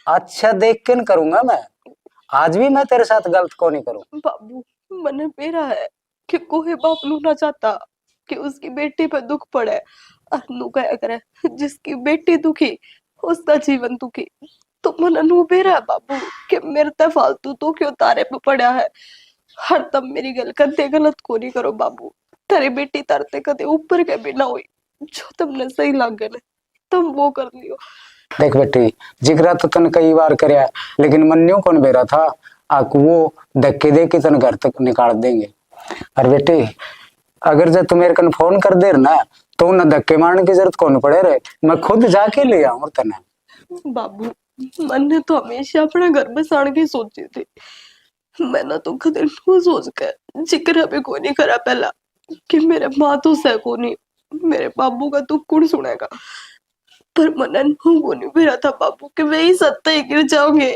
अच्छा देख के न करूंगा मैं, आज भी मैं तेरे साथ गलत को नहीं करूँ। बाबू, मने मेरा है कि कोई बाप नू ना चाहता कि उसकी बेटी पे दुख पड़े, और नू कह करे जिसकी बेटी दुखी उसका जीवन दुखी। तो मन नू बेरा है बाबू कि मेरे ते फालतू तो क्यों तारे पे पड़ा है। हर तब मेरी गल कदे गलत को नहीं करो बाबू, तेरी बेटी तरते कदे ऊपर के भी ना हुई, जो तुमने सही लागे ने तुम वो कर लियो। देख बेटी, जिगरा तो तन कई बार करया, लेकिन मन्यो कौन बेरा था, आक वो धक्के दे के तन घर तक निकाल देंगे। और बेटी, अगर जब तू मेरे कन फोन कर दे ना तो न धक्के मारने की जरूरत कौन पड़े रे, मैं खुद जाके ले आऊं तने। बाबू, मैंने तो हमेशा अपने घर में साण की सोची थी। मैंने तो कदे नू सोच कर जिक्र भी कोई नहीं करा पहला कि मेरे माँ तो सह को नहीं, मेरे बाबू का तो कौन सुनेगा। पर मन नू को नहीं मेरा था बाबू कि वे ही सत्ता ही गिर जाओगे,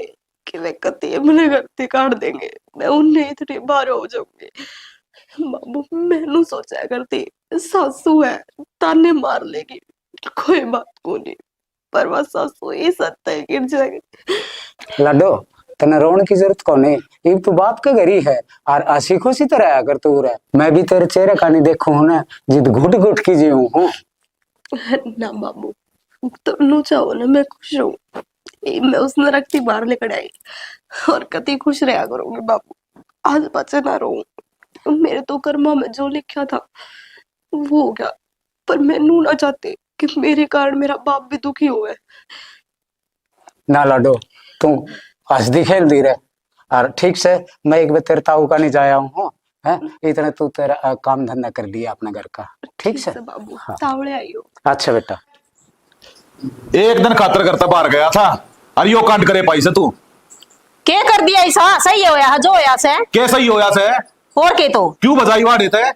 कि वे कति मैंने घर से काट देंगे, मैं उन्हें इतनी बार हो जाऊंगी। बाबू, मैनू सोचा करती सासू है ताने मार लेगी, कोई बात को नहीं, पर वह सासू ही सत्ता ही गिर जाएगी। लाडो, तने रोने की जरूरत कौन है, ये तू बाप के घर ही है, और हंसी खुशी तरह अगर तू रहे, मैं भी तेरे चेहरे का नहीं देखू हूं ना, जिद घुट घुट की जीऊं हूँ। ना बाबू, तुम चाहो ना मैं खुश रहूं, मैं उस नरक की बाहर लेकर आई और कति खुश रहा करूंगी बाबू। आज बचे ना रहूं, मेरे तो कर्मा में जो लिखा था वो हो गया, पर मैं नू ना चाहती कि मेरे कारण मेरा बाप भी दुखी हुए। ना लाडो, तू हंसदी खेलदी रहे, और ठीक से मैं एक बार तेरे ताऊ का नहीं जाया हूँ, है इतने तू तेरा काम धंधा कर दिया अपने घर का, ठीक से बाबू, हाँ। तावड़े आइयो। अच्छा बेटा। एक दिन खातर करता बाहर गया था, और यो कांड करे पाई से तू के कर दिया ऐसा, सही होया जो होया से, कैसा ही होया से, और के तो क्यों बजाई वाड़े थे।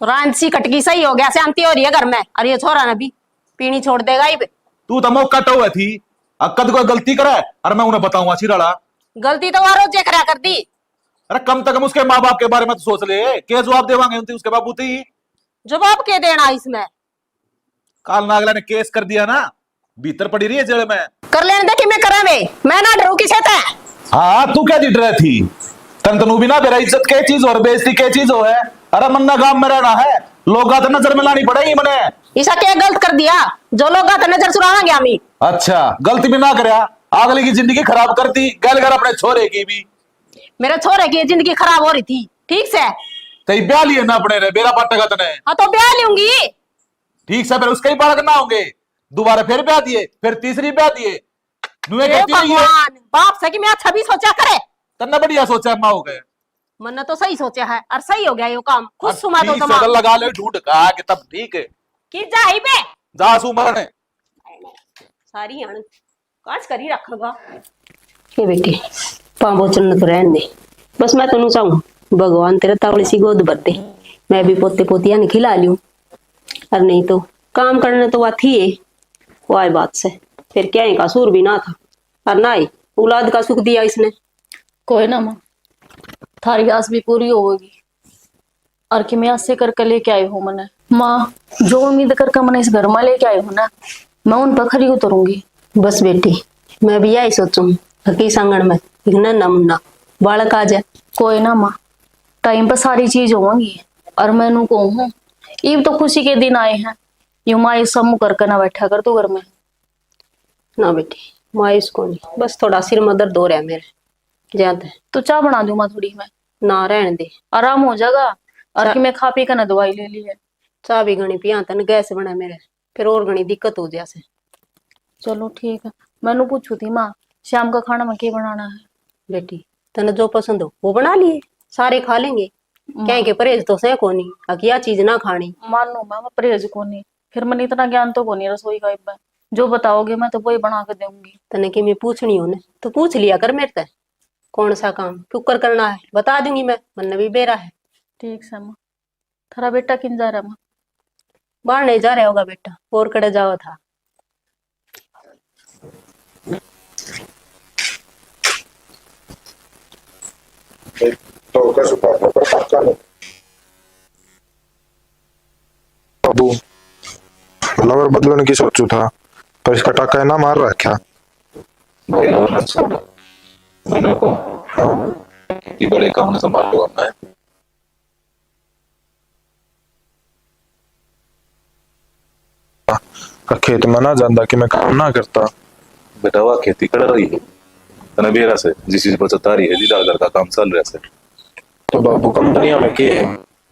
रांद सी कटकी सही हो गया, शांति हो रही है घर में, और ये छोरा ना भी पीनी छोड़ देगा ही। तू तो मौका तो हुआ थी, अक्कद कोई गलती करे और मैं उन्हें बताऊंगा चिराड़ा। गलती तो वो रोज करा कर दी। अरे कम से कम उसके माँ बाप के बारे में तो सोच ले, क्या जवाब देवांगे उनती उसके बाबू थी। जवाब के देना इसमें, काल नागला ने केस कर दिया ना, भीतर पड़ी रही है जेल में। कर लेने दे कि मैं करा वे, मैं ना डरू किसे थे। हाँ, तू क्या दिट रही थी, तन तनु भी ना बेरा इज्जत के चीज और बेइज्जती के चीज हो है। अरे मन्ना गांव में रहना है, लोग तो नजर में लानी पड़ेगी मने। ईसा क्या गलत कर दिया जो लोग नजर चुराना गया मी। अच्छा, गलती भी ना करया, अगले की जिंदगी खराब कर दी, गल कर अपने छोरे की भी। मेरे छोरे की जिंदगी खराब हो रही थी, ठीक से तो ब्याह लिए ना अपने रे, बेरा पट्टा तने। हाँ तो ब्याह लूंगी, ठीक से, फिर उसके ही बालक ना होंगे, दोबारा फिर ब्याह दिए, फिर तीसरी ब्याह दिए। भगवान बाप से कि मैं अच्छा भी सोचा करे, तन्ना बढ़िया सोचा माँ हो गए, मन तो सही सोचा है और सही हो गया ये काम। खुश सुमा तो ठीक से लगा ले ढूंढ का कि तब ठीक है कि जा ही पे जा सुमर ने सारी हण काज करी रखगा। ये बेटी पांबो चन्न तो रहने दे, बस मैं तनु चाहूं भगवान तेरे तावड़ी सी गोद भर दे, मैं भी पोते पोतिया ने खिला लूं, और नहीं तो काम करने तो बात ही है वो आई बात से, फिर क्या ही कसूर भी ना था, और ना ही औलाद का सुख दिया इसने। कोई ना माँ, थारी आस भी पूरी होगी, और कि मैं ऐसे करके लेके आई हूँ मने। माँ, जो उम्मीद करके मैंने इस घर में लेके आई हूँ ना, मैं उन पर खरी उतरूंगी। बस बेटी, मैं भी यही सोचूं हकी सांगण में इतना ना मुन्ना बालक आ जाए। कोई ना माँ, टाइम पर सारी चीज होंगी। और मैनू कहूँ इब तो खुशी के दिन आए हैं, यूं माँ ये सब करके ना बैठा कर तू घर में। ना बेटी, मायूस को नहीं, बस थोड़ा सिर में दर्द हो रहा है मेरे ज्यादा। तो चाय बना दूं माँ थोड़ी मैं, ना रहने दे, आराम हो जाएगा। और चा- कि मैं खा पी कर ना दवाई ले ली है। चाह भी घनी पिया तन गैस बना मेरे, फिर और घनी दिक्कत हो जैसे। चलो ठीक है। मैनू पूछू थी माँ, शाम का खाना में क्या बनाना है? बेटी तने जो पसंद हो वो बना लिए, सारे खा लेंगे। क्या के परहेज तो से कोनी, अकिया चीज ना खानी। मान लो मैं परहेज को नहीं, फिर मैंने इतना ज्ञान तो को नहीं रसोई का। इब जो बताओगे मैं तो वही बना के दूंगी। तने कि मैं पूछनी हो ने तो पूछ लिया कर मेरे से, कौन सा काम कुकर करना है बता दूंगी मैं, मन भी बेरा है। ठीक है माँ। थारा बेटा किन जा रहा है माँ? बाहर नहीं जा रहा होगा बेटा, और कड़े जाओ था। बाबू लवर बदलने की सोचू था, पर इसका टाका है ना मार रखा। कि बड़े काम संभाल लो मैं। खेत में ना जाता कि मैं काम ना करता। बेटा वह खेती कर रही है तने बेरा से, जिस चीज पर चता रही है जी घर का काम चल रहा है। तो बाबू कंपनियां में के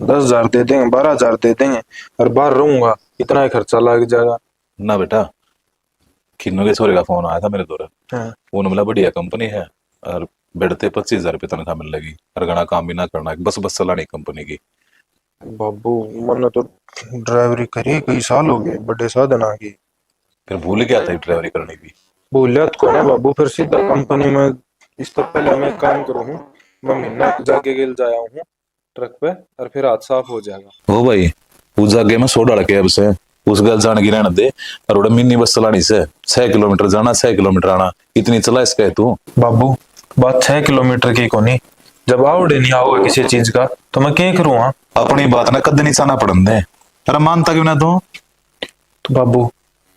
10,000 दे देंगे, 12,000 दे देंगे, और बाहर रहूंगा इतना ही खर्चा लग जाएगा। ना बेटा, किन्नू के छोरे का फोन आया था मेरे द्वारा। हाँ। वो बोला बढ़िया कंपनी है और बैठते 25,000 रुपये तनख्वाह मिल लगी, और घना काम भी ना करना, बस बस चलानी कंपनी की। बाबू मैंने तो ड्राइवरी करी कई साल हो गए, बड़े साधन आ गई। फिर भूल गया था ड्राइवरी करनी भी। बोलिया तो को ना बाबू, फिर सीधा कंपनी में। इससे पहले मैं काम करूँ, मैं महीना जाके गिल जाया हूँ ट्रक पे, और फिर हाथ साफ हो जाएगा। हो भाई, उस जगह में 100 डाल के अब से उस गल जाने की रहने दे, और उड़ा मिनी बस चलानी से 6 किलोमीटर जाना 6 किलोमीटर आना, इतनी चला इसका है तू। बाबू बात 6 किलोमीटर की कोनी, जब आवड़े नहीं आओगे किसी चीज का तो मैं क्या करूँ? हाँ अपनी बात ना कद नहीं साना पड़न दे, अरे मानता क्यों ना तू? तो बाबू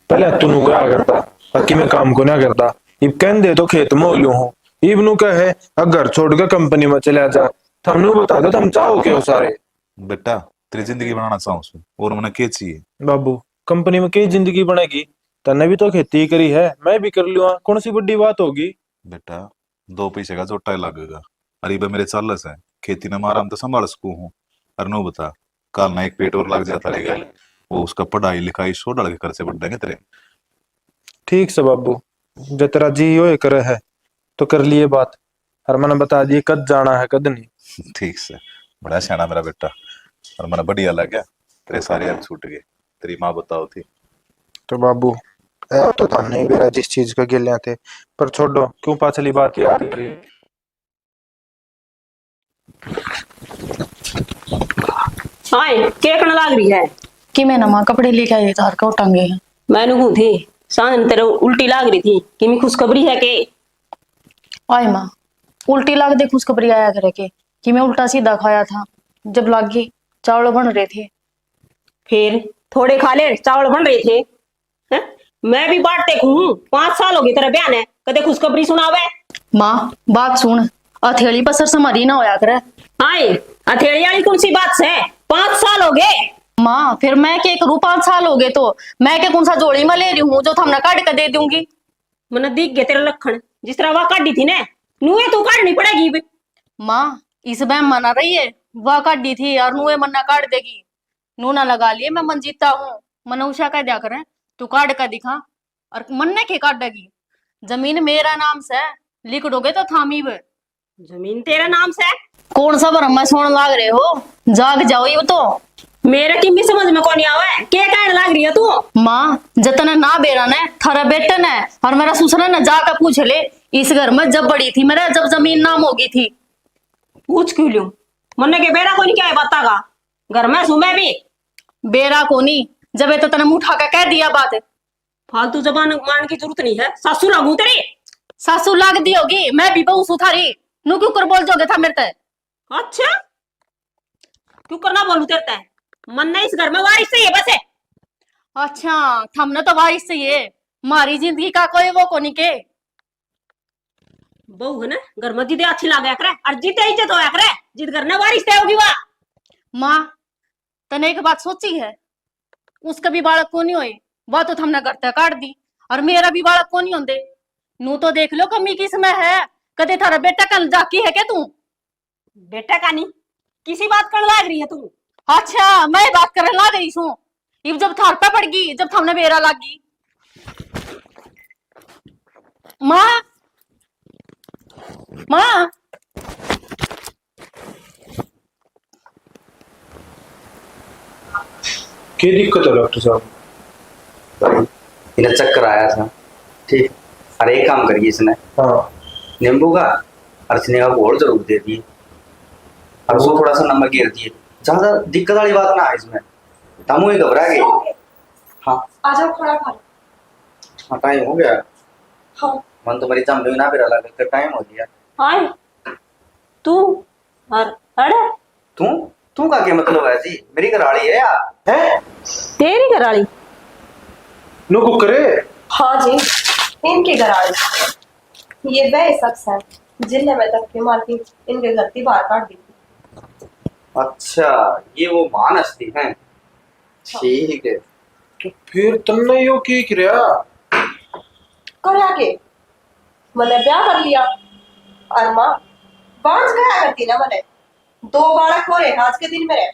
पहले तू क्या करता ताकि मैं काम को ना करता, इब कह दे तो खेत में लियो हूँ, इब नु कहे घर छोड़ के कंपनी में चले जा। थमनु बता दो तुम चाहो क्यों सारे। बेटा तेरी जिंदगी बनाना चाहूँ और मैंने क्या चाहिए? बाबू कंपनी में कई जिंदगी बनेगी, तने भी तो खेती करी है, मैं भी कर लियो, कौन सी बड़ी बात होगी? बेटा 2 पैसे का जोटा लगेगा, अरे बे मेरे चालस है, खेती न आराम तो संभाल सकू हूँ। और नो बता, कल ना एक पेट और लग जाता रहेगा, वो उसका पढ़ाई लिखाई 100 डाल के खर्चे बढ़ देंगे तेरे। ठीक से बाबू, जो तेरा जी हो करे है तो कर लिए बात, और मैंने बता दिए कद जाना है कद नहीं। ठीक से, बड़ा सियाना मेरा बेटा, और मैंने बढ़िया लग गया, तेरे सारे यार छूट गए। तेरी माँ बताओ थी तो बाबू ऐ तो था नहीं मेरा जिस चीज का गिले थे, पर छोड़ो क्यों पाछली बात याद करी। हाँ केकन लाग रही है कि मैं ना माँ कपड़े लेके आई तार का टंगे हैं। मैंने कहूँ थी सांझ तेरे उल्टी लाग रही थी कि मैं खुशखबरी है के? आय माँ उल्टी लाग दे खुशखबरी आया करे के कि मैं उल्टा सीधा खाया था, जब लागी चावल बन रहे थे। फिर थोड़े खा ले, चावल बन रहे थे हैं? मैं भी बांटते हूँ, 5 साल हो गए तेरा बयान है, कदे खुशखबरी सुनावे? माँ बात सुन, हथेली पर सर समारी ना होया करे। आए हथेली वाली कौन सी बात है? 5 साल हो गए। माँ फिर मैं क्या करूँ, 5 साल हो गए तो मैं क्या कौन सा जोड़ी में ले रही हूँ जो थमने काट कर दे दूंगी। मैंने दिख गया तेरा लखन, जिस तरह वह काटी थी ना नुए तू काटनी पड़ेगी बे। माँ इस बार मना रही है, वह काट दी थी और नुए मन्ना काट देगी। नू ना लगा लिए मैं मन जीता हूँ, मन उषा कह दिया करे तू काट कर दिखा, और मन्ने के काट देगी। जमीन मेरा नाम से लिख दोगे तो थामी वे। जमीन तेरा नाम से? कौन सा भरमा सोन लाग रहे हो, जाग जाओ ये तो। मेरे की भी समझ में कौन नहीं आवा है, क्या कहने लग रही है तू? माँ जतना ना बेरा ने थारा बेटन है और मेरा ससुर ने जाकर पूछ ले, इस घर में जब बड़ी थी मेरा, जब जमीन नाम होगी थी। पूछ क्यों लूं? मन्ने के बेरा को नहीं क्या है बता का, घर में सुमे भी बेरा को नहीं, जब ये तो तने मुंह उठा के कह दिया बात। फालतू जबान मान की जरूरत नहीं है, सासू लागू तेरी। सासू लाग दी होगी, मैं भी बहू सुथारी, नू क्यों कर बोल जोगे था मेरे ते। अच्छा क्यों करना बोलू तेरे ते? मन्ने इस घर में वारिस से है बस है। अच्छा थमने तो वारिस से ये मारी जिंदगी का कोई वो कोनी के। बहू है ना घर में दीदी अच्छी लागे करे और जीते इज्जत होया करे जिद करने बारिश तय होगी वाह। माँ तने एक बात सोची है, उसका भी बालक को नहीं होए, वह तो हमने करते काट दी, और मेरा भी बालक को नहीं होंदे। नू तो देख लो कमी किसमें है, कदे थारा बेटा कल जाकी है क्या तू? बेटा का नहीं किसी बात कर लाग रही है तू? अच्छा मैं बात करने ला गई हूँ, अब जब थार पे पड़ गई, जब हमने बेरा लागी। माँ माँ क्या दिक्कत है डॉक्टर साहब? इन्हें चक्कर आया था, ठीक। अरे एक काम करिए, इसने हाँ नींबू का और चने का घोल जरूर दे दिए, और उसको थोड़ा सा नमक गिर दिए। ज्यादा दिक्कत वाली बात ना है इसमें, तमु ही घबरा गई। हाँ आ जाओ खाना खा लो। हाँ टाइम हो गया। हाँ मन तो मेरी जम ना फिर अलग टाइम हो गया। हाँ तू और अरे तू तू का क्या मतलब है जी? मेरी घरवाली है यार। है तेरी घरवाली? नुकु करे। हाँ जी, इनके घर आ रही। ये वह शख्स है जिनने मैं तक के मार की इनके घर की बाहर काट दी थी। अच्छा ये वो महान हस्ती है, ठीक है। तो फिर तुमने यो की किया? कर आके मैंने ब्याह कर लिया और माँ बांझ गया करती ना मैंने 2 बालक हो रहे आज के दिन मेरे।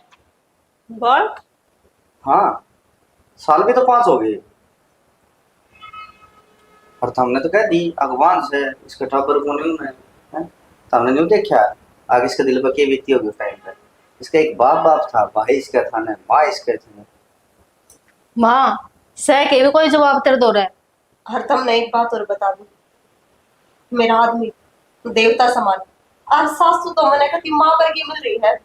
बोल हाँ साल भी तो 5 हो गए, और हमने तो कह दी भगवान से इसके टाबर को नहीं है, हमने नहीं देखा आगे इसके दिल पर क्या बीती होगी उस टाइम पर। इसका एक बाप था, भाई इसका था ना, माँ इसके थे। माँ सह के भी कोई जवाब तेरे दो रहा है। हर तुमने एक बात और बता दी, मेरा आदमी देवता समान आज सासू तो मैंने कहा माँ पर की मिल रही है।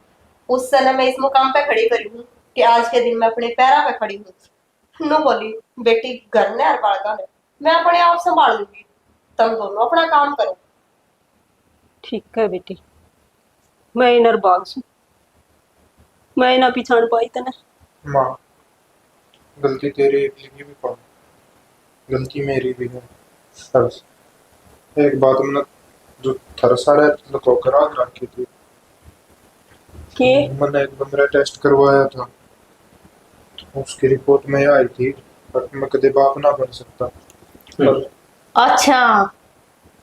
उस समय मैं इस मुकाम पे खड़ी करी हूँ कि आज के दिन मैं अपने पैरों पे खड़ी हूँ। नो बोली बेटी घर ने और बालका ने मैं अपने आप संभाल लूंगी, तुम दोनों अपना काम करो। ठीक है बेटी, मैं इनर बाग सू, मैं ना पिछाड़ पाई तने। माँ गलती तेरी की भी कौन, गलती मेरी भी है। बस एक बात मैंने जो थर सारे लको करा रखी थी के मैंने एक बंदरा टेस्ट करवाया था, तो उसकी रिपोर्ट में आई थी पर मैं कदे बाप ना बन सकता। पर अच्छा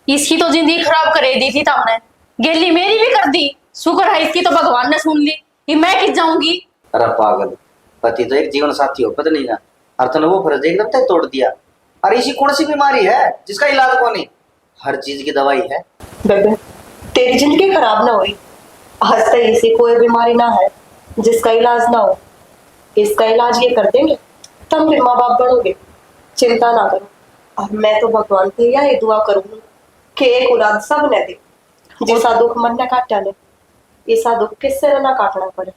इसकी तो जिंदगी खराब कर दी थी तुमने, गेली मेरी भी कर दी। शुक्र है इसकी तो भगवान ने सुन ली, ये मैं किस जाऊंगी। अरे पागल, पति तो एक जीवन साथी हो पता नहीं ना, और तूने वो फर्ज एकदम तक तोड़ दिया। अरे इसी कौन सी बीमारी है जिसका इलाज कौन नहीं? हर चीज की दवाई है। बेबे तेरी जिंदगी खराब ना हुई, आज तक ऐसी कोई बीमारी ना है जिसका इलाज ना हो। इसका इलाज ये कर देंगे, तुम फिर माँ बाप बनोगे, चिंता ना करो। और मैं तो भगवान से यही दुआ करूंगी कि एक औलाद सब ने दे, जैसा दुख मन ने काटा ले ऐसा दुख किससे ना काटना पड़े।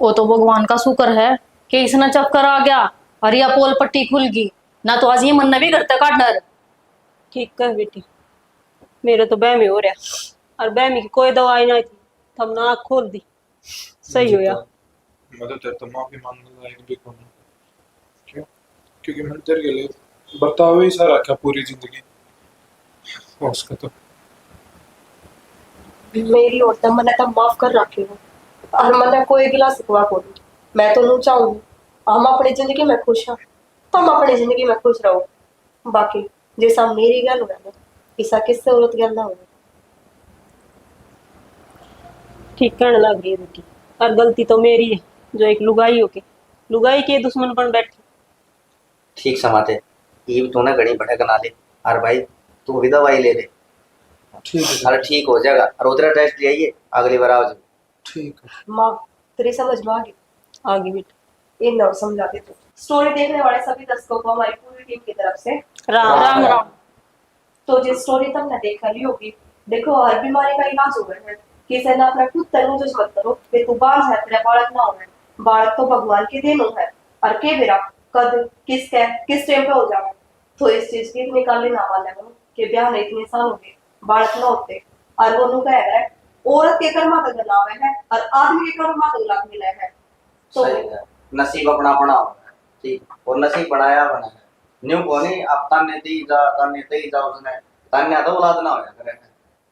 वो तो भगवान का शुक्र है कि इसने चक्कर आ गया और यह पोल पट्टी खुल गई, ना तो आज ये मन ने भी घर तक काटना। ठीक है बेटी, मेरे तो बहमी हो रहा और बहमी की कोई दवाई नहीं थी, तब ना आँख खोल दी, सही होया। मदद है तो माफी मांगने लायक भी कौन? क्यों? क्योंकि मैंने तेरे लिए बर्ताव ही सारा रखा पूरी जिंदगी, उसका तो मेरी और तब मैंने तब माफ कर रखी हूँ और मैंने कोई गिला सिकवा को नहीं। मैं तो नहीं चाहूंगी हम अपनी जिंदगी में खुश हैं, तुम अपनी जिंदगी में खुश रहो। बाकी जैसा मेरी गल हो ना ऐसा किससे औरत गल ना हो। ठीक कहने लग रही है बेटी, और गलती तो मेरी है जो एक लुगाई होके लुगाई के दुश्मन बन बैठी। ठीक समाते ये तूने घड़ी भटक ना ले, और भाई तू भी दवाई ले ले। ठीक है। अरे ठीक हो जाएगा, और उधर टेस्ट ले आइए अगली बार आओ। ठीक है माँ तेरी समझ में आ गई? आगे बेटी इन और समझा दे तू। स्टोरी देखने वाले सभी दर्शकों को हमारी पूरी टीम की तरफ से राम राम राम। तो जिस स्टोरी तुमने देख ली होगी, देखो हर बीमारी का इलाज हो गया है। किसी ने अपना खुद तनु जो मत करो कि तू बाज है तेरा बालक ना होना, बालक तो भगवान की देन है। और के बेरा कद किस टाइम पे हो जाए तो इस चीज की निकालने ना वाले हो कि ब्याह नहीं इतने साल हो गए बालक ना होते। और वो कह रहा है औरत के कर्मा का गलावे है और आदमी के कर्मा का लाभ मिला है। तो सही है, नसीब अपना अपना होता है, ठीक। और नसीब बनाया बना है न्यू को नहीं, अब ताने दी जा उसने ताने तो औलाद ना होया करे।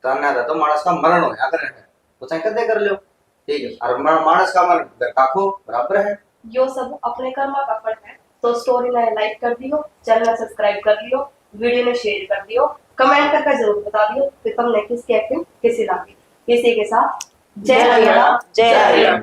ताने था तो मानस का मरण हो याद रहे तो चाहे कदे कर लो ठीक है और मानस का मरण घर काखो बराबर है। यो सब अपने कर्मा का फल है। तो स्टोरी ने लाइक कर दियो, चैनल सब्सक्राइब कर लियो, वीडियो ने शेयर कर दियो, कमेंट करके जरूर बता दियो कि तुमने किसकी एक्टिंग कैसी लगी। इसी के साथ जय हरियाणा, जय हरियाणा।